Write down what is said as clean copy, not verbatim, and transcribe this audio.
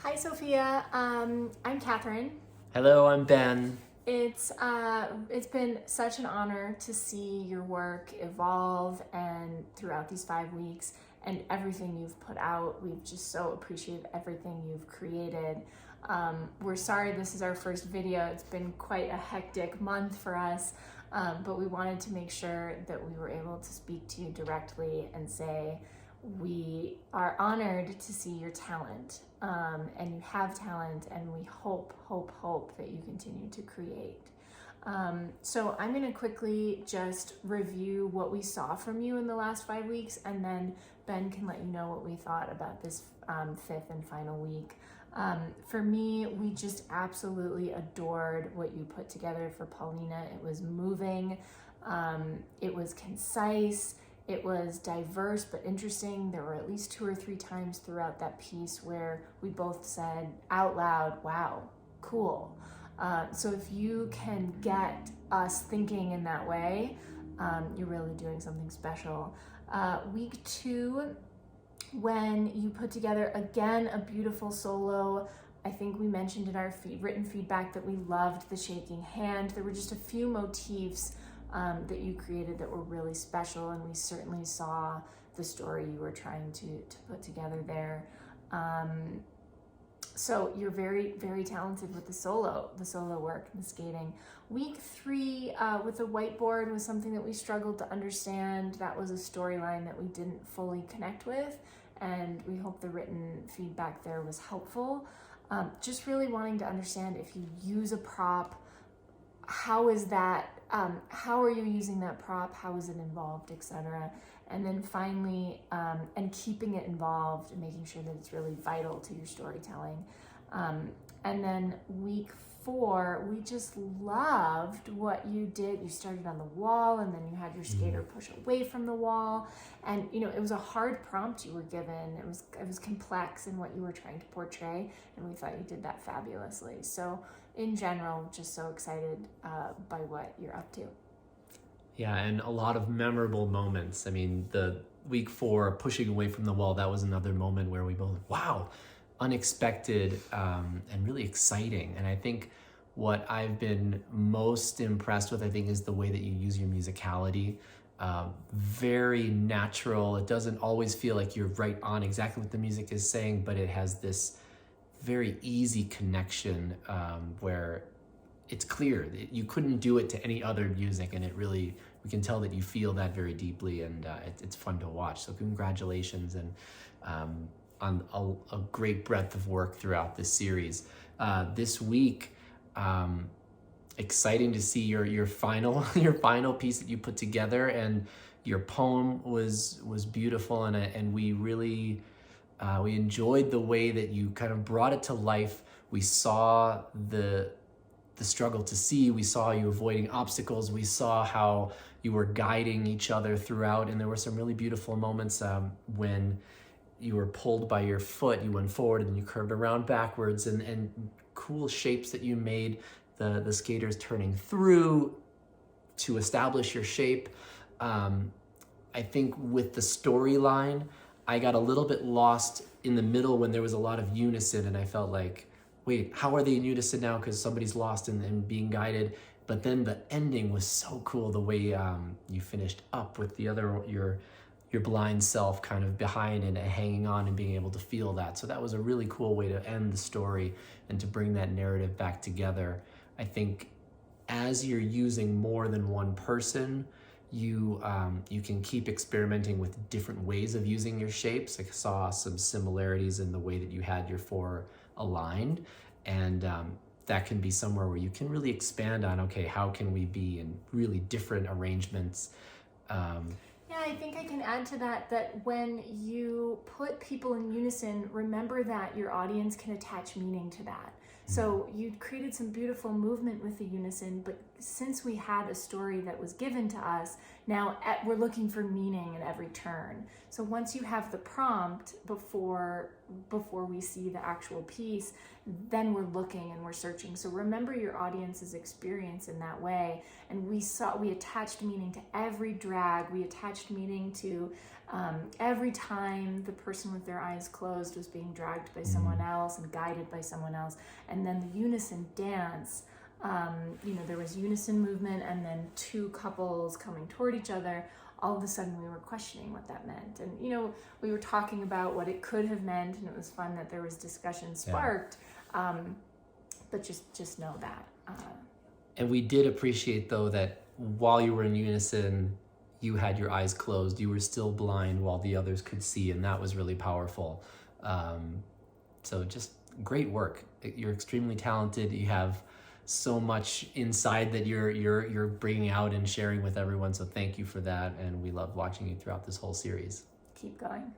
Hi, Sophia. I'm Katherine. Hello, I'm Ben. It's been such an honor to see your work evolve and throughout these 5 weeks and everything you've put out. We've just so appreciated everything you've created. We're sorry this is our first video. It's been quite a hectic month for us, but we wanted to make sure that we were able to speak to you directly and say, we are honored to see your talent, and you have talent, and we hope that you continue to create. So I'm going to quickly just review what we saw from you in the last 5 weeks, and then Ben can let you know what we thought about this fifth and final week. For me, we just absolutely adored what you put together for Paulina. It was moving, it was concise, it was diverse but interesting. There were at least 2 or 3 times throughout that piece where we both said out loud, wow, cool. So if you can get us thinking in that way, you're really doing something special. Week 2, when you put together, again, a beautiful solo. I think we mentioned in our written feedback that we loved the shaking hand. There were just a few motifs that you created that were really special, and we certainly saw the story you were trying to put together there. So you're very, very talented with the solo work and the skating. Week 3 with the whiteboard was something that we struggled to understand. That was a storyline that we didn't fully connect with, and we hope the written feedback there was helpful. Just really wanting to understand, if you use a prop, how is that, how are you using that prop, how is it involved, etc. And then finally, and keeping it involved and making sure that it's really vital to your storytelling. And then week 4, we just loved what you did. You started on the wall, and then you had your skater push away from the wall. And it was a hard prompt you were given. It was complex in what you were trying to portray, and we thought you did that fabulously. So in general, just so excited by what you're up to. Yeah, and a lot of memorable moments. I mean, the week 4, pushing away from the wall, that was another moment where we both, wow, unexpected and really exciting. And I think what I've been most impressed with, is the way that you use your musicality. Very natural. It doesn't always feel like you're right on exactly what the music is saying, but it has this very easy connection where it's clear that you couldn't do it to any other music, and we can tell that you feel that very deeply, and it's fun to watch. So congratulations, and on a great breadth of work throughout this series. This week, exciting to see your final piece that you put together, and your poem was beautiful, and we really we enjoyed the way that you kind of brought it to life. We saw the struggle to see, we saw you avoiding obstacles, we saw how you were guiding each other throughout, and there were some really beautiful moments when you were pulled by your foot, you went forward and you curved around backwards, and cool shapes that you made, the skaters turning through to establish your shape. I think with the storyline, I got a little bit lost in the middle when there was a lot of unison, and I felt like, wait, how are they in unison now? Because somebody's lost and being guided. But then the ending was so cool, the way you finished up with the other, your blind self kind of behind and hanging on and being able to feel that. So that was a really cool way to end the story and to bring that narrative back together. I think as you're using more than one person, you can keep experimenting with different ways of using your shapes. I saw some similarities in the way that you had your 4 aligned, and that can be somewhere where you can really expand on, okay, how can we be in really different arrangements. Yeah, I think I can add to that when you put people in unison, remember that your audience can attach meaning to that. So you created some beautiful movement with the unison, but since we had a story that was given to us, now we're looking for meaning in every turn. So once you have the prompt before we see the actual piece, then we're looking and we're searching. So remember your audience's experience in that way. And we attached meaning to every drag. We attached meaning to Every time the person with their eyes closed was being dragged by someone else and guided by someone else, and then the unison dance, there was unison movement and then two couples coming toward each other. All of a sudden we were questioning what that meant, and we were talking about what it could have meant, and it was fun that there was discussion sparked. But just know that. And we did appreciate, though, that while you were in unison, you had your eyes closed. You were still blind while the others could see, and that was really powerful. So just great work. You're extremely talented. You have so much inside that you're bringing out and sharing with everyone. So thank you for that, and we love watching you throughout this whole series. Keep going.